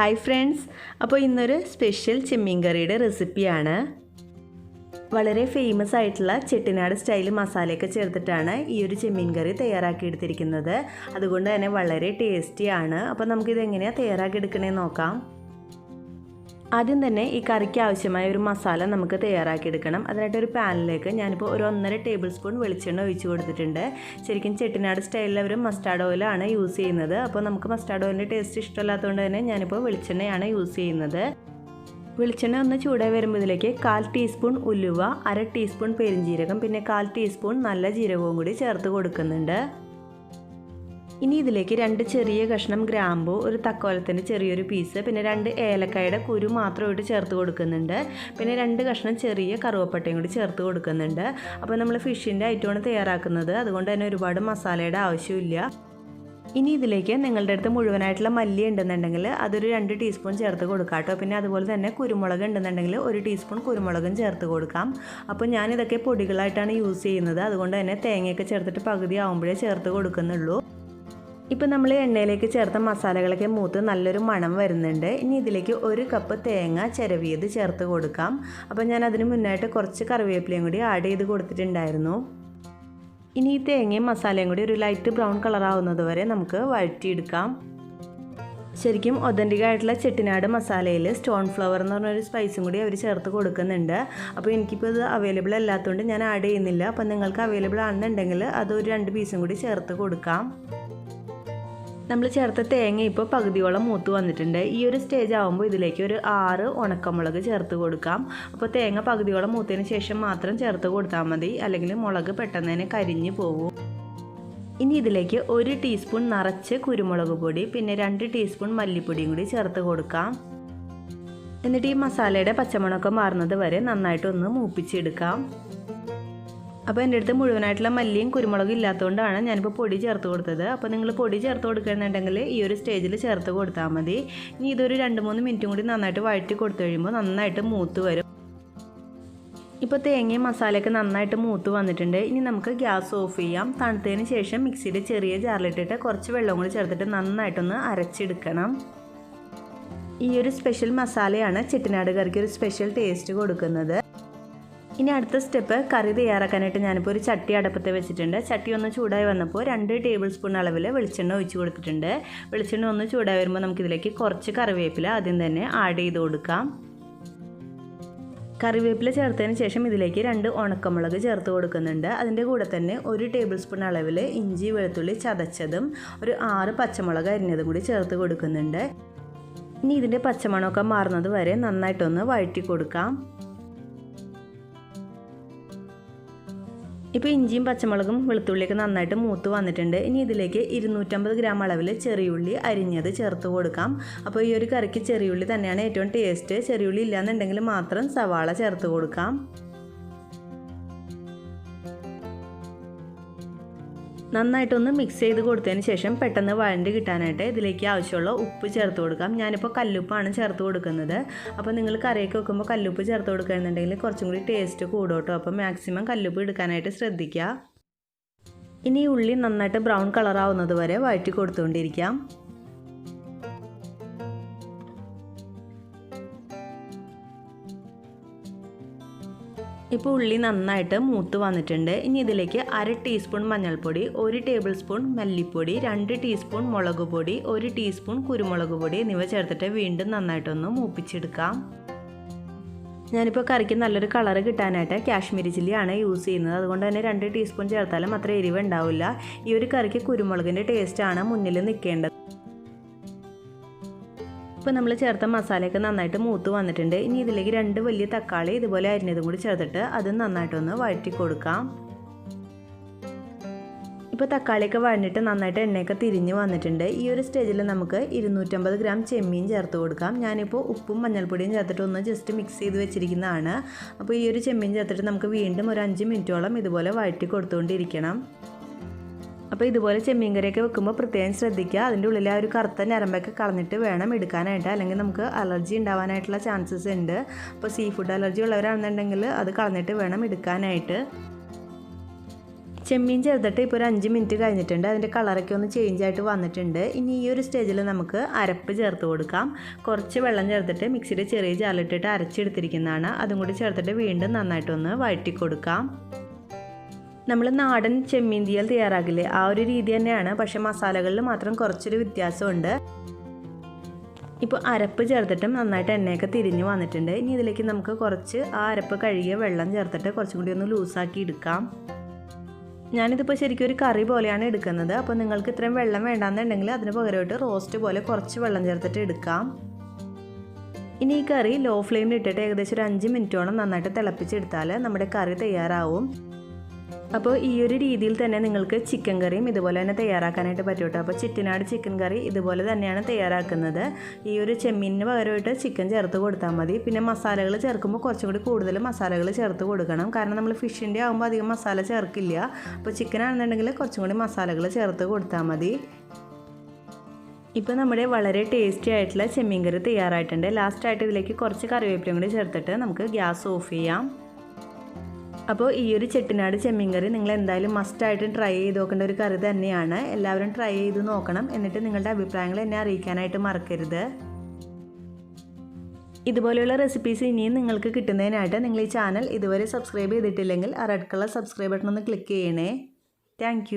Hi friends, അപ്പോൾ ഇന്നൊരു special ചെമ്മീൻ കറിയുടെ റെസിപ്പിയാണ്. വളരെ ഫേമസ് ആയിട്ടുള്ള ചെട്ടിനാട് സ്റ്റൈൽ മസാലയൊക്കെ ചേർത്തിട്ടാണ് ഈ ഒരു ചെമ്മീൻ കറി തയ്യാറാക്കിയെടുത്തിരിക്കുന്നത്. അതുകൊണ്ട് തന്നെ വളരെ ടേസ്റ്റിയാണ്. അപ്പോൾ നമുക്കിത് എങ്ങനെയാണ് തയ്യാറാക്കിയെടുക്കണേന്ന് നോക്കാം. ആദ്യം തന്നെ ഈ കറിക്ക് ആവശ്യമായ ഒരു മസാല നമുക്ക് തയ്യാറാക്കിയെടുക്കണം. അതിനായിട്ട് ഒരു പാനിലേക്ക് ഞാനിപ്പോൾ ഒരു 1.5 ടേബിൾ സ്പൂൺ വെളിച്ചെണ്ണ ഒഴിച്ച് കൊടുത്തിട്ടുണ്ട്. ശരിക്കും ചെട്ടിനാട് സ്റ്റൈലിൽ അവർ മസ്റ്റാർഡ് ഓയിലാണ് യൂസ് ചെയ്യുന്നത്. അപ്പോൾ നമുക്ക് മസ്റ്റാർഡ് ഓയിലിൻ്റെ ടേസ്റ്റ് ഇഷ്ടമല്ലാത്തതുകൊണ്ട് തന്നെ ഞാനിപ്പോൾ വെളിച്ചെണ്ണയാണ് യൂസ് ചെയ്യുന്നത്. വെളിച്ചെണ്ണ ഒന്ന് ചൂടായി വരുമ്പോൾ ഇതിലേക്ക് 1/4 ടീസ്പൂൺ ഉലുവ, 1/2 ടീസ്പൂൺ പെരിഞ്ജീരകം, പിന്നെ 1/4 ടീസ്പൂൺ നല്ല ജീരകവും കൂടി ചേർത്ത് കൊടുക്കുന്നുണ്ട്. ഇനി ഇതിലേക്ക് 2 ചെറിയ കഷ്ണം ഗ്രാമ്പൂ, ഒരു തക്കോലത്തിൻ്റെ ചെറിയൊരു പീസ്, പിന്നെ 2 ഏലക്കായുടെ കുരു മാത്രമായിട്ട് ചേർത്ത് കൊടുക്കുന്നുണ്ട്. പിന്നെ 2 കഷ്ണം ചെറിയ കറുവപ്പട്ടയും കൂടി ചേർത്ത് കൊടുക്കുന്നുണ്ട്. അപ്പോൾ നമ്മൾ ഫിഷിൻ്റെ ഐറ്റമാണ് തയ്യാറാക്കുന്നത്, അതുകൊണ്ട് തന്നെ ഒരുപാട് മസാലയുടെ ആവശ്യമില്ല. ഇനി ഇതിലേക്ക് നിങ്ങളുടെ അടുത്ത് മുഴുവനായിട്ടുള്ള മല്ലി ഉണ്ടെന്നുണ്ടെങ്കിൽ അതൊരു 2 ടീസ്പൂൺ ചേർത്ത് കൊടുക്കാം കേട്ടോ. പിന്നെ അതുപോലെ തന്നെ കുരുമുളക് ഉണ്ടെന്നുണ്ടെങ്കിൽ 1 ടീസ്പൂൺ കുരുമുളകും ചേർത്ത് കൊടുക്കാം. അപ്പോൾ ഞാനിതൊക്കെ പൊടികളായിട്ടാണ് യൂസ് ചെയ്യുന്നത്, അതുകൊണ്ട് തന്നെ തേങ്ങയൊക്കെ ചേർത്തിട്ട് പകുതി ആകുമ്പോഴേ ചേർത്ത് കൊടുക്കുന്നുള്ളൂ. ഇപ്പോൾ നമ്മൾ എണ്ണയിലേക്ക് ചേർത്ത മസാലകളൊക്കെ മൂത്ത് നല്ലൊരു മണം വരുന്നുണ്ട്. ഇനി ഇതിലേക്ക് 1 കപ്പ് തേങ്ങ ചിരവിയത് ചേർത്ത് കൊടുക്കാം. അപ്പോൾ ഞാൻ അതിന് മുന്നായിട്ട് കുറച്ച് കറിവേപ്പിലയും കൂടി ആഡ് ചെയ്ത് കൊടുത്തിട്ടുണ്ടായിരുന്നു. ഇനി ഈ തേങ്ങയും മസാലയും കൂടി ഒരു ലൈറ്റ് ബ്രൗൺ കളർ ആവുന്നത് വരെ നമുക്ക് വഴറ്റിയെടുക്കാം. ശരിക്കും ഒതൻറ്റിക് ആയിട്ടുള്ള ചെട്ടിനാട് മസാലയിൽ സ്റ്റോൺ ഫ്ലവർ എന്ന് പറഞ്ഞൊരു സ്പൈസും കൂടി അവർ ചേർത്ത് കൊടുക്കുന്നുണ്ട്. അപ്പോൾ എനിക്കിപ്പോൾ ഇത് അവൈലബിൾ അല്ലാത്തതുകൊണ്ട് ഞാൻ ആഡ് ചെയ്യുന്നില്ല. അപ്പോൾ നിങ്ങൾക്ക് അവൈലബിൾ ആണെന്നുണ്ടെങ്കിൽ അതൊരു 2 പീസും കൂടി ചേർത്ത് കൊടുക്കാം. നമ്മൾ ചേർത്ത തേങ്ങ ഇപ്പോൾ പകുതിയോളം മൂത്ത് വന്നിട്ടുണ്ട്. ഈ ഒരു സ്റ്റേജ് ആകുമ്പോൾ ഇതിലേക്ക് ഒരു 6 ഉണക്കമുളക് ചേർത്ത് കൊടുക്കാം. അപ്പോൾ തേങ്ങ പകുതിയോളം മൂത്തതിന് ശേഷം മാത്രം ചേർത്ത് കൊടുത്താൽ മതി, അല്ലെങ്കിൽ മുളക് പെട്ടെന്ന് തന്നെ കരിഞ്ഞു പോകും. ഇനി ഇതിലേക്ക് 1 ടീസ്പൂൺ നിറച്ച് കുരുമുളക് പൊടി, പിന്നെ 2 ടീസ്പൂൺ മല്ലിപ്പൊടിയും കൂടി ചേർത്ത് കൊടുക്കാം. എന്നിട്ട് ഈ മസാലയുടെ പച്ചമണമൊക്കെ മാറുന്നത് വരെ നന്നായിട്ടൊന്ന് മൂപ്പിച്ചെടുക്കാം. അപ്പോൾ എൻ്റെ അടുത്ത് മുഴുവനായിട്ടുള്ള മല്ലിയും കുരുമുളകും ഇല്ലാത്തതുകൊണ്ടാണ് ഞാനിപ്പോൾ പൊടി ചേർത്ത് കൊടുത്തത്. അപ്പോൾ നിങ്ങൾ പൊടി ചേർത്ത് കൊടുക്കുകയാണെന്നുണ്ടെങ്കിൽ ഈ ഒരു സ്റ്റേജിൽ ചേർത്ത് കൊടുത്താൽ മതി. ഇനി ഇതൊരു 2-3 മിനിറ്റും കൂടി നന്നായിട്ട് വഴറ്റി കൊടുത്തു കഴിയുമ്പോൾ നന്നായിട്ട് മൂത്ത് വരും. ഇപ്പോൾ തേങ്ങയും മസാലയൊക്കെ നന്നായിട്ട് മൂത്ത് വന്നിട്ടുണ്ട്. ഇനി നമുക്ക് ഗ്യാസ് ഓഫ് ചെയ്യാം. തണുത്തതിന് ശേഷം മിക്സിയുടെ ചെറിയ ജാറിലിട്ടിട്ട് കുറച്ച് വെള്ളം കൂടി ചേർത്തിട്ട് നന്നായിട്ടൊന്ന് അരച്ചെടുക്കണം. ഈ ഒരു സ്പെഷ്യൽ മസാലയാണ് ചെട്ടിനാട് കറിക്ക് ഒരു സ്പെഷ്യൽ ടേസ്റ്റ് കൊടുക്കുന്നത്. ഇനി അടുത്ത സ്റ്റെപ്പ്, കറി തയ്യാറാക്കാനായിട്ട് ഞാനിപ്പോൾ ഒരു ചട്ടി അടുപ്പത്ത് വെച്ചിട്ടുണ്ട്. ചട്ടി ഒന്ന് ചൂടായി വന്നപ്പോൾ 2 ടേബിൾ സ്പൂൺ അളവിൽ വെളിച്ചെണ്ണ ഒഴിച്ച് കൊടുത്തിട്ടുണ്ട്. വെളിച്ചെണ്ണ ഒന്ന് ചൂടായി വരുമ്പോൾ നമുക്കിതിലേക്ക് കുറച്ച് കറിവേപ്പില ആദ്യം തന്നെ ആഡ് ചെയ്ത് കൊടുക്കാം. കറിവേപ്പില ചേർത്തതിന് ശേഷം ഇതിലേക്ക് 2 ഉണക്കമുളക് ചേർത്ത് കൊടുക്കുന്നുണ്ട്. അതിൻ്റെ കൂടെ തന്നെ 1 ടേബിൾ സ്പൂൺ അളവിൽ ഇഞ്ചി വെളുത്തുള്ളി ചതച്ചതും ഒരു 6 പച്ചമുളക് അരിഞ്ഞതും കൂടി ചേർത്ത് കൊടുക്കുന്നുണ്ട്. ഇനി ഇതിൻ്റെ പച്ചമണമൊക്കെ മാറുന്നത് വരെ നന്നായിട്ടൊന്ന് വഴറ്റി കൊടുക്കാം. ഇപ്പോൾ ഇഞ്ചിയും പച്ചമുളകും വെളുത്തുള്ളിയൊക്കെ നന്നായിട്ട് മൂത്ത് വന്നിട്ടുണ്ട്. ഇനി ഇതിലേക്ക് 250 ഗ്രാം അളവിൽ ചെറിയുള്ളി അരിഞ്ഞത് ചേർത്ത് കൊടുക്കാം. അപ്പോൾ ഈ ഒരു കറിക്ക് ചെറിയുള്ളി തന്നെയാണ് ഏറ്റവും ടേസ്റ്റ്. ചെറിയുള്ളി ഇല്ലാന്നുണ്ടെങ്കിൽ മാത്രം സവാള ചേർത്ത് കൊടുക്കാം. നന്നായിട്ടൊന്ന് മിക്സ് ചെയ്ത് കൊടുത്തതിന് ശേഷം പെട്ടെന്ന് വഴണ്ടി കിട്ടാനായിട്ട് ഇതിലേക്ക് ആവശ്യമുള്ള ഉപ്പ് ചേർത്ത് കൊടുക്കാം. ഞാനിപ്പോൾ കല്ലുപ്പാണ് ചേർത്ത് കൊടുക്കുന്നത്. അപ്പോൾ നിങ്ങൾ കറിയൊക്കെ വെക്കുമ്പോൾ കല്ലുപ്പ് ചേർത്ത് കൊടുക്കുകയാണെന്നുണ്ടെങ്കിൽ കുറച്ചും കൂടി ടേസ്റ്റ് കൂടും കേട്ടോ. അപ്പോൾ മാക്സിമം കല്ലുപ്പ് എടുക്കാനായിട്ട് ശ്രദ്ധിക്കുക. ഇനി ഉള്ളി നന്നായിട്ട് ബ്രൗൺ കളർ ആവുന്നത് വരെ വഴറ്റി കൊടുത്തുകൊണ്ടിരിക്കാം. ഇപ്പോൾ ഉള്ളി നന്നായിട്ട് മൂത്ത് വന്നിട്ടുണ്ട്. ഇനി ഇതിലേക്ക് 1/2 ടീസ്പൂൺ മഞ്ഞൾപ്പൊടി, 1 ടേബിൾ സ്പൂൺ മല്ലിപ്പൊടി, 2 ടീസ്പൂൺ മുളക് പൊടി, 1 ടീസ്പൂൺ കുരുമുളക് പൊടി എന്നിവ ചേർത്തിട്ട് വീണ്ടും നന്നായിട്ടൊന്ന് മൂപ്പിച്ചെടുക്കാം. ഞാനിപ്പോൾ കറിക്ക് നല്ലൊരു കളറ് കിട്ടാനായിട്ട് കാശ്മീരി ചില്ലിയാണ് യൂസ് ചെയ്യുന്നത്. അതുകൊണ്ട് തന്നെ 2 ടീസ്പൂൺ ചേർത്താലും അത്ര എരിവ് ഉണ്ടാവില്ല. ഈ ഒരു കറിക്ക് കുരുമുളകിൻ്റെ ടേസ്റ്റാണ് മുന്നിൽ നിൽക്കേണ്ടത്. ഇപ്പോൾ നമ്മൾ ചേർത്ത മസാലയൊക്കെ നന്നായിട്ട് മൂത്ത് വന്നിട്ടുണ്ട്. ഇനി ഇതിലേക്ക് 2 വലിയ തക്കാളി ഇതുപോലെ അരിഞ്ഞതും കൂടി ചേർത്തിട്ട് അത് നന്നായിട്ടൊന്ന് വഴറ്റി കൊടുക്കാം. ഇപ്പോൾ തക്കാളിയൊക്കെ വഴഞ്ഞിട്ട് നന്നായിട്ട് എണ്ണയൊക്കെ തിരിഞ്ഞ് വന്നിട്ടുണ്ട്. ഈ ഒരു സ്റ്റേജിൽ നമുക്ക് 250 ഗ്രാം ചെമ്മീൻ ചേർത്ത് കൊടുക്കാം. ഞാനിപ്പോൾ ഉപ്പും മഞ്ഞൾപ്പൊടിയും ചേർത്തിട്ട് ഒന്ന് ജസ്റ്റ് മിക്സ് ചെയ്ത് വെച്ചിരിക്കുന്നതാണ്. അപ്പോൾ ഈ ഒരു ചെമ്മീൻ ചേർത്തിട്ട് നമുക്ക് വീണ്ടും ഒരു 5 മിനിറ്റോളം ഇതുപോലെ വഴറ്റി കൊടുത്തുകൊണ്ടിരിക്കണം. അപ്പോൾ ഇതുപോലെ ചെമ്മീൻ കറിയൊക്കെ വെക്കുമ്പോൾ പ്രത്യേകം ശ്രദ്ധിക്കുക. അതിൻ്റെ ഉള്ളിലെ ആ ഒരു കറുത്ത ഞരമ്പൊക്കെ കളഞ്ഞിട്ട് വേണം എടുക്കാനായിട്ട്, അല്ലെങ്കിൽ നമുക്ക് അലർജി ഉണ്ടാവാനായിട്ടുള്ള ചാൻസസ് ഉണ്ട്. അപ്പോൾ സീ ഫുഡ് അലർജി ഉള്ളവരാണെന്നുണ്ടെങ്കിൽ അത് കളഞ്ഞിട്ട് വേണം എടുക്കാനായിട്ട്. ചെമ്മീൻ ചേർത്തിട്ട് ഇപ്പോൾ ഒരു 5 മിനിറ്റ് കഴിഞ്ഞിട്ടുണ്ട്. അതിൻ്റെ കളറൊക്കെ ഒന്ന് ചേഞ്ച് ആയിട്ട് വന്നിട്ടുണ്ട്. ഇനി ഈ ഒരു സ്റ്റേജിൽ നമുക്ക് അരപ്പ് ചേർത്ത് കൊടുക്കാം. കുറച്ച് വെള്ളം ചേർത്തിട്ട് മിക്സിയുടെ ചെറിയ ജാറിലിട്ടിട്ട് അരച്ചെടുത്തിരിക്കുന്നതാണ്. അതും കൂടി ചേർത്തിട്ട് വീണ്ടും നന്നായിട്ടൊന്ന് വഴറ്റി കൊടുക്കാം. നമ്മൾ നാടൻ ചെമ്മീൻ തീയൽ തയ്യാറാക്കില്ലേ, ആ ഒരു രീതി തന്നെയാണ്. പക്ഷേ മസാലകളിൽ മാത്രം കുറച്ചൊരു വ്യത്യാസമുണ്ട്. ഇപ്പോൾ അരപ്പ് ചേർത്തിട്ടും നന്നായിട്ട് എണ്ണയൊക്കെ തിരിഞ്ഞ് വന്നിട്ടുണ്ട്. ഇനി ഇതിലേക്ക് നമുക്ക് കുറച്ച് ആ അരപ്പ് കഴുകിയ വെള്ളം ചേർത്തിട്ട് കുറച്ചും കൂടി ഒന്ന് ലൂസാക്കി എടുക്കാം. ഞാനിതിപ്പോൾ ശരിക്കും ഒരു കറി പോലെയാണ് എടുക്കുന്നത്. അപ്പോൾ നിങ്ങൾക്ക് ഇത്രയും വെള്ളം വേണ്ടാന്നുണ്ടെങ്കിൽ അതിന് പകരമായിട്ട് റോസ്റ്റ് പോലെ കുറച്ച് വെള്ളം ചേർത്തിട്ട് എടുക്കാം. ഇനി ഈ കറി ലോ ഫ്ലെയിമിൽ ഇട്ടിട്ട് ഏകദേശം ഒരു 5 മിനിറ്റോളം നന്നായിട്ട് തിളപ്പിച്ചെടുത്താൽ നമ്മുടെ കറി തയ്യാറാവും. അപ്പോൾ ഈ ഒരു രീതിയിൽ തന്നെ നിങ്ങൾക്ക് ചിക്കൻ കറിയും ഇതുപോലെ തന്നെ തയ്യാറാക്കാനായിട്ട് പറ്റും കേട്ടോ. അപ്പോൾ ചെട്ടിനാട് ചിക്കൻ കറി ഇതുപോലെ തന്നെയാണ് തയ്യാറാക്കുന്നത്. ഈ ഒരു ചെമ്മീനിന് പകരമായിട്ട് ചിക്കൻ ചേർത്ത് കൊടുത്താൽ മതി. പിന്നെ മസാലകൾ ചേർക്കുമ്പോൾ കുറച്ചും കൂടി കൂടുതൽ മസാലകൾ ചേർത്ത് കൊടുക്കണം. കാരണം നമ്മൾ ഫിഷിൻ്റെ ആകുമ്പോൾ അധികം മസാല ചേർക്കില്ല. അപ്പോൾ ചിക്കൻ ആണെന്നുണ്ടെങ്കിൽ കുറച്ചും കൂടി മസാലകൾ ചേർത്ത് കൊടുത്താൽ മതി. ഇപ്പോൾ നമ്മുടെ വളരെ ടേസ്റ്റി ആയിട്ടുള്ള ചെമ്മീൻ കറി തയ്യാറായിട്ടുണ്ട്. ലാസ്റ്റായിട്ട് ഇതിലേക്ക് കുറച്ച് കറിവേപ്പിലയും കൂടി ചേർത്തിട്ട് നമുക്ക് ഗ്യാസ് ഓഫ് ചെയ്യാം. അപ്പോൾ ഈ ഒരു ചെട്ടിനാട് ചെമ്മീൻ കറി നിങ്ങൾ എന്തായാലും മസ്റ്റായിട്ട് ട്രൈ ചെയ്ത് നോക്കേണ്ട ഒരു കറി തന്നെയാണ്. എല്ലാവരും ട്രൈ ചെയ്ത് നോക്കണം. എന്നിട്ട് നിങ്ങളുടെ അഭിപ്രായങ്ങൾ എന്നെ അറിയിക്കാനായിട്ട് മറക്കരുത്. ഇതുപോലെയുള്ള റെസിപ്പീസ് ഇനിയും നിങ്ങൾക്ക് കിട്ടുന്നതിനായിട്ട് നിങ്ങൾ ഈ ചാനൽ ഇതുവരെ സബ്സ്ക്രൈബ് ചെയ്തിട്ടില്ലെങ്കിൽ ആ റെഡ് കളർ സബ്സ്ക്രൈബ് ബട്ടൺ ഒന്ന് ക്ലിക്ക് ചെയ്യണേ. താങ്ക്